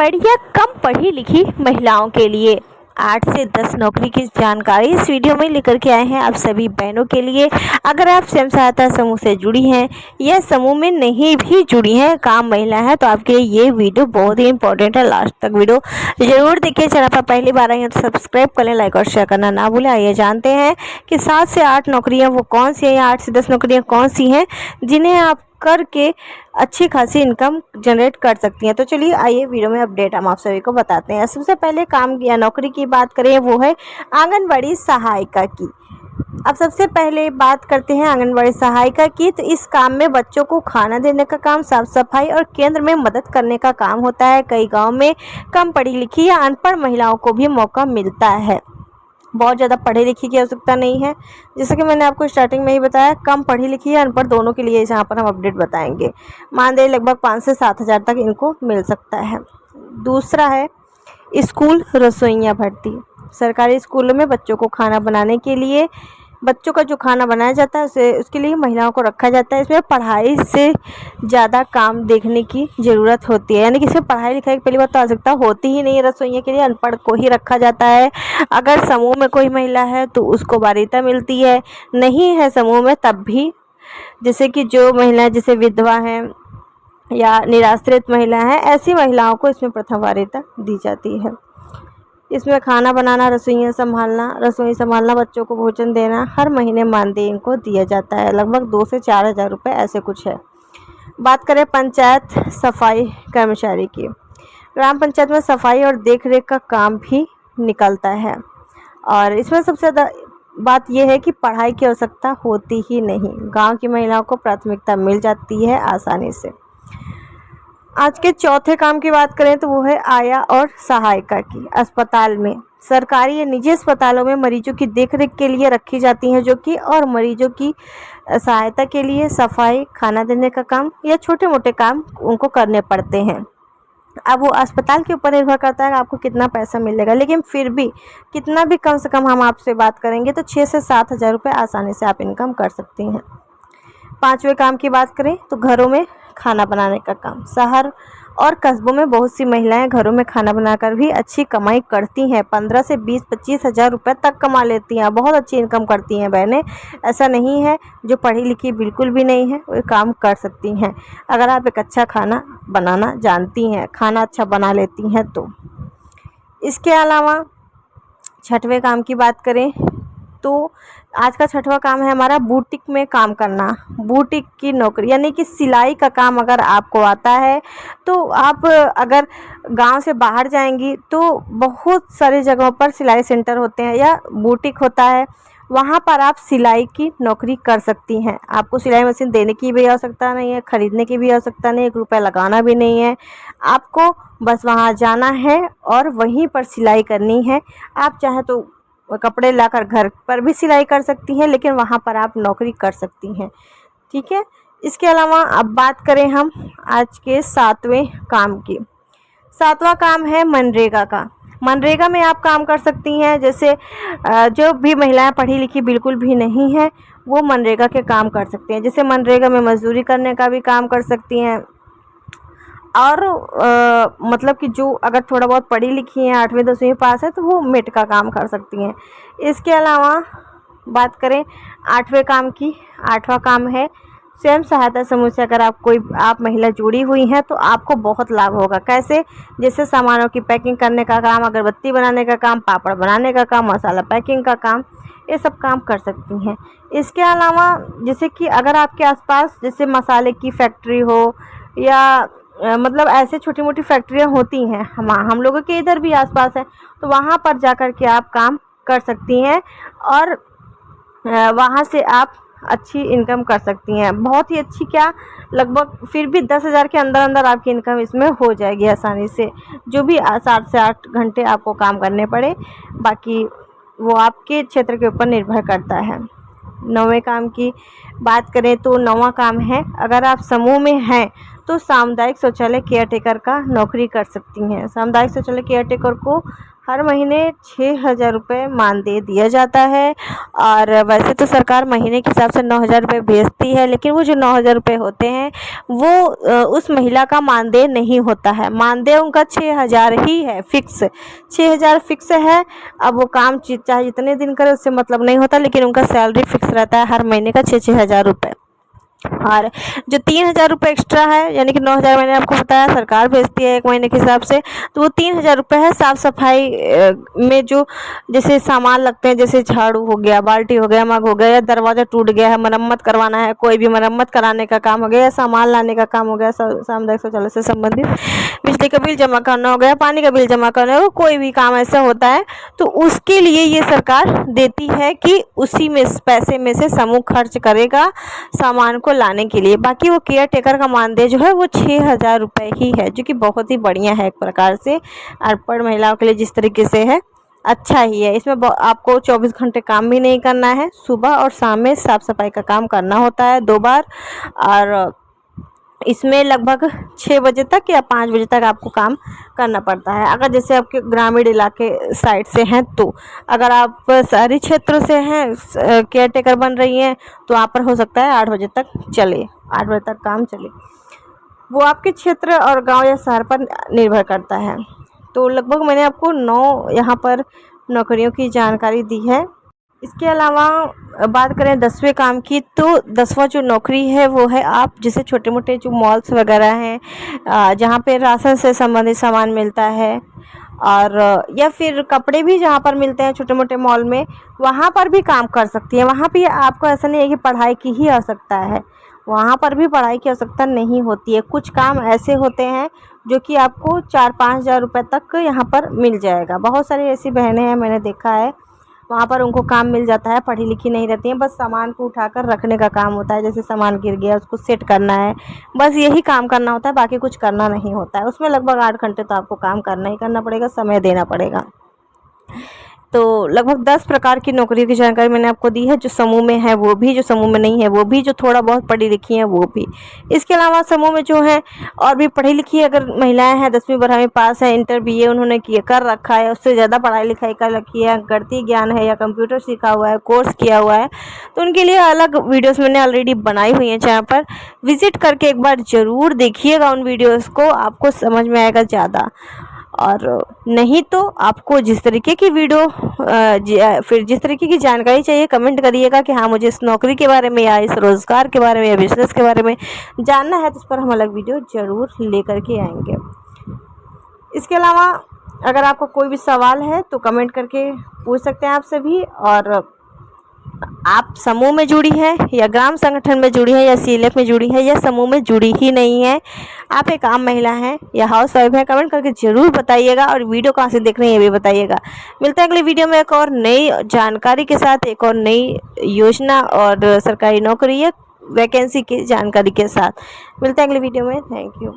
अनपढ़ या कम पढ़ी लिखी महिलाओं के लिए 8 से 10 नौकरी की जानकारी इस वीडियो में लेकर के आए हैं आप सभी बहनों के लिए। अगर आप स्वयं सहायता समूह से जुड़ी हैं या समूह में नहीं भी जुड़ी हैं, काम महिला है, तो आपके लिए ये वीडियो बहुत ही इंपॉर्टेंट है। लास्ट तक वीडियो जरूर देखिए। चैनल पर पहली बार आए हैं तो सब्सक्राइब कर लें, लाइक और शेयर करना ना भूलें। आइए जानते हैं कि 7 से 8 नौकरियाँ वो कौन सी हैं या 8 से 10 नौकरियाँ कौन सी हैं जिन्हें आप करके अच्छी खासी इनकम जनरेट कर सकती हैं। तो चलिए आइए वीडियो में अपडेट हम आप सभी को बताते हैं। सबसे पहले काम या नौकरी की बात करें वो है आंगनबाड़ी सहायिका की। अब सबसे पहले बात करते हैं आंगनबाड़ी सहायिका की। तो इस काम में बच्चों को खाना देने का काम, साफ सफाई और केंद्र में मदद करने का काम होता है। कई गाँव में कम पढ़ी लिखी या अनपढ़ महिलाओं को भी मौका मिलता है। बहुत ज़्यादा पढ़े लिखे की आवश्यकता नहीं है, जैसे कि मैंने आपको स्टार्टिंग में ही बताया, कम पढ़ी लिखी या अनपढ़ दोनों के लिए यहाँ पर हम अपडेट बताएंगे। मानदेय लगभग 5 से 7 हज़ार तक इनको मिल सकता है। दूसरा है स्कूल रसोइयाँ भर्ती। सरकारी स्कूलों में बच्चों को खाना बनाने के लिए, बच्चों का जो खाना बनाया जाता है उसके लिए महिलाओं को रखा जाता है। इसमें पढ़ाई से ज़्यादा काम देखने की ज़रूरत होती है, यानी कि इसमें पढ़ाई लिखाई की पहली बात तो आवश्यकता होती ही नहीं है। रसोइयों के लिए अनपढ़ को ही रखा जाता है। अगर समूह में कोई महिला है तो उसको वरीयता मिलती है, नहीं है समूह में तब भी, जैसे कि जो महिलाएं जैसे विधवा हैं या निराश्रित महिला हैं, ऐसी महिलाओं को इसमें प्रथम वरीयता दी जाती है। इसमें खाना बनाना, रसोई संभालना, बच्चों को भोजन देना, हर महीने मानदेय इनको दिया जाता है। लगभग 2 से 4 हज़ार रुपये ऐसे कुछ है। बात करें पंचायत सफाई कर्मचारी की। ग्राम पंचायत में सफाई और देखरेख का काम भी निकलता है, और इसमें सबसे ज़्यादा बात यह है कि पढ़ाई की आवश्यकता होती ही नहीं। गांव की महिलाओं को प्राथमिकता मिल जाती है आसानी से। आज के चौथे काम की बात करें तो वो है आया और सहायिका की। अस्पताल में, सरकारी या निजी अस्पतालों में मरीजों की देखरेख के लिए रखी जाती हैं, जो कि और मरीजों की सहायता के लिए सफाई, खाना देने का काम या छोटे मोटे काम उनको करने पड़ते हैं। अब वो अस्पताल के ऊपर निर्भर करता है कि आपको कितना पैसा मिलेगा, लेकिन फिर भी कितना भी कम से कम हम आपसे बात करेंगे तो 6 से 7 हज़ार रुपये आसानी से आप इनकम कर सकती हैं। पांचवें काम की बात करें तो घरों में खाना बनाने का काम। शहर और कस्बों में बहुत सी महिलाएं घरों में खाना बनाकर भी अच्छी कमाई करती हैं। 15 से 20-25 हज़ार रुपये तक कमा लेती हैं, बहुत अच्छी इनकम करती हैं बहनें। ऐसा नहीं है जो पढ़ी लिखी बिल्कुल भी नहीं है वो काम कर सकती हैं, अगर आप एक अच्छा खाना बनाना जानती हैं, खाना अच्छा बना लेती हैं तो। इसके अलावा छठवें काम की बात करें तो आज का छठवां काम है हमारा बुटीक में काम करना। बुटीक की नौकरी यानी कि सिलाई का काम अगर आपको आता है तो आप अगर गांव से बाहर जाएंगी तो बहुत सारी जगहों पर सिलाई सेंटर होते हैं या बुटीक होता है, वहां पर आप सिलाई की नौकरी कर सकती हैं। आपको सिलाई मशीन देने की भी आवश्यकता नहीं है, खरीदने की भी आवश्यकता नहीं है, 1 रुपया लगाना भी नहीं है। आपको बस वहां जाना है और वहीं पर सिलाई करनी है। आप चाहे तो कपड़े लाकर घर पर भी सिलाई कर सकती हैं, लेकिन वहाँ पर आप नौकरी कर सकती हैं, ठीक है। इसके अलावा अब बात करें हम आज के 7वें काम की। 7वां काम है मनरेगा का। मनरेगा में आप काम कर सकती हैं, जैसे जो भी महिलाएं पढ़ी लिखी बिल्कुल भी नहीं हैं वो मनरेगा के काम कर सकती हैं। जैसे मनरेगा में मजदूरी करने का भी काम कर सकती हैं, और मतलब कि जो अगर थोड़ा बहुत पढ़ी लिखी हैं, 8वीं 10वीं पास है, तो वो मेट का काम कर सकती हैं। इसके अलावा बात करें 8वें काम की। 8वां काम है स्वयं सहायता समूह से अगर आप महिला जुड़ी हुई हैं तो आपको बहुत लाभ होगा। कैसे? जैसे सामानों की पैकिंग करने का काम, अगरबत्ती बनाने का काम, पापड़ बनाने का काम, मसाला पैकिंग का काम, ये सब काम कर सकती हैं। इसके अलावा जैसे कि अगर आपके आसपास जैसे मसाले की फैक्ट्री हो या मतलब ऐसे छोटी मोटी फैक्ट्रियाँ होती हैं, हम लोगों के इधर भी आसपास है, तो वहाँ पर जाकर के आप काम कर सकती हैं और वहाँ से आप अच्छी इनकम कर सकती हैं। बहुत ही अच्छी क्या, लगभग फिर भी 10 हज़ार के अंदर अंदर आपकी इनकम इसमें हो जाएगी आसानी से, जो भी 7 से 8 घंटे आपको काम करने पड़े, बाकी वो आपके क्षेत्र के ऊपर निर्भर करता है। 9वें काम की बात करें तो 9वां काम है, अगर आप समूह में हैं तो सामुदायिक शौचालय केयर टेकर का नौकरी कर सकती हैं। सामुदायिक शौचालय केयर टेकर को हर महीने 6,000 रुपये मानदेय दिया जाता है। और वैसे तो सरकार महीने के हिसाब से 9,000 रुपये भेजती है, लेकिन वो जो 9,000 रुपये होते हैं वो उस महिला का मानदेय नहीं होता है। मानदेय उनका 6,000 ही है, फिक्स 6,000 फिक्स है। अब वो काम चाहे जितने दिन करे उससे मतलब नहीं होता, लेकिन उनका सैलरी फिक्स रहता है हर महीने का 6,000 रुपये। और जो 3,000 रुपये एक्स्ट्रा है, यानी कि 9,000 मैंने आपको बताया सरकार भेजती है एक महीने के हिसाब से, तो वो 3,000 रुपये है साफ़ सफाई में जो जैसे सामान लगते हैं, जैसे झाड़ू हो गया, बाल्टी हो गया, मग हो गया, या दरवाज़ा टूट गया है मरम्मत करवाना है, कोई भी मरम्मत कराने का काम हो गया, या सामान लाने का काम हो गया, सामुदायिक शौचालय से संबंधित, बिजली का बिल जमा करना हो गया, पानी का बिल जमा करना हो, कोई भी काम ऐसा होता है तो उसके लिए ये सरकार देती है कि उसी में पैसे में से समूह खर्च करेगा सामान को लाने के लिए। बाकी वो केयर टेकर का मानदेय जो है वो 6,000 रुपये ही है, जो कि बहुत ही बढ़िया है एक प्रकार से अनपढ़ महिलाओं के लिए जिस तरीके से है, अच्छा ही है। इसमें आपको 24 घंटे काम भी नहीं करना है, सुबह और शाम में साफ़ सफाई का काम करना होता है 2 बार। और इसमें लगभग 6 बजे तक या 5 बजे तक आपको काम करना पड़ता है, अगर जैसे आपके ग्रामीण इलाके साइड से हैं तो। अगर आप शहरी क्षेत्र से हैं, केयर टेकर बन रही हैं, तो आप पर हो सकता है 8 बजे तक चले, 8 बजे तक काम चले। वो आपके क्षेत्र और गांव या शहर पर निर्भर करता है। तो लगभग मैंने आपको 9 यहाँ पर नौकरियों की जानकारी दी है। इसके अलावा बात करें 10वें काम की, तो 10वां जो नौकरी है वो है आप जैसे छोटे मोटे जो मॉल्स वगैरह हैं जहाँ पे राशन से संबंधित सामान मिलता है, और या फिर कपड़े भी जहाँ पर मिलते हैं छोटे मोटे मॉल में, वहाँ पर भी काम कर सकती है। वहाँ भी आपको ऐसा नहीं है कि पढ़ाई की ही आवश्यकता है, वहाँ पर भी पढ़ाई की आवश्यकता नहीं होती है। कुछ काम ऐसे होते हैं जो कि आपको 4-5 हज़ार रुपये तक यहाँ पर मिल जाएगा। बहुत सारी ऐसी बहनें हैं, मैंने देखा है, वहाँ पर उनको काम मिल जाता है, पढ़ी लिखी नहीं रहती हैं, बस सामान को उठाकर रखने का काम होता है। जैसे सामान गिर गया उसको सेट करना है, बस यही काम करना होता है, बाकी कुछ करना नहीं होता है। उसमें लगभग 8 घंटे तो आपको काम करना ही करना पड़ेगा, समय देना पड़ेगा। तो लगभग 10 प्रकार की नौकरियों की जानकारी मैंने आपको दी है, जो समूह में है वो भी, जो समूह में नहीं है वो भी, जो थोड़ा बहुत पढ़ी लिखी हैं वो भी। इसके अलावा समूह में जो है और भी पढ़ी लिखी अगर महिलाएं हैं, 10वीं 12वीं पास है, इंटर BA उन्होंने किया कर रखा है, उससे ज़्यादा पढ़ाई लिखाई कर रखी है, गणितीय ज्ञान है या कंप्यूटर सीखा हुआ है, कोर्स किया हुआ है, तो उनके लिए अलग वीडियोज़ मैंने ऑलरेडी बनाई हुई हैं, जहाँ पर विज़िट करके एक बार ज़रूर देखिएगा उन वीडियोज़ को, आपको समझ में आएगा ज़्यादा। और नहीं तो आपको जिस तरीके की वीडियो फिर जिस तरीके की जानकारी चाहिए कमेंट करिएगा कि हाँ मुझे इस नौकरी के बारे में या इस रोज़गार के बारे में या बिज़नेस के बारे में जानना है, तो उस पर हम अलग वीडियो ज़रूर लेकर के आएंगे। इसके अलावा अगर आपको कोई भी सवाल है तो कमेंट करके पूछ सकते हैं आप सभी। और आप समूह में जुड़ी हैं या ग्राम संगठन में जुड़ी हैं या CLF में जुड़ी है या समूह में जुड़ी ही नहीं है, आप एक आम महिला हैं या हाउस वाइफ है, कमेंट करके ज़रूर बताइएगा। और वीडियो कहाँ से देख रहे हैं ये भी बताइएगा। मिलते हैं अगले वीडियो में एक और नई जानकारी के साथ, एक और नई योजना और सरकारी नौकरी या वैकेंसी की जानकारी के साथ। मिलते हैं अगले वीडियो में। Thank you.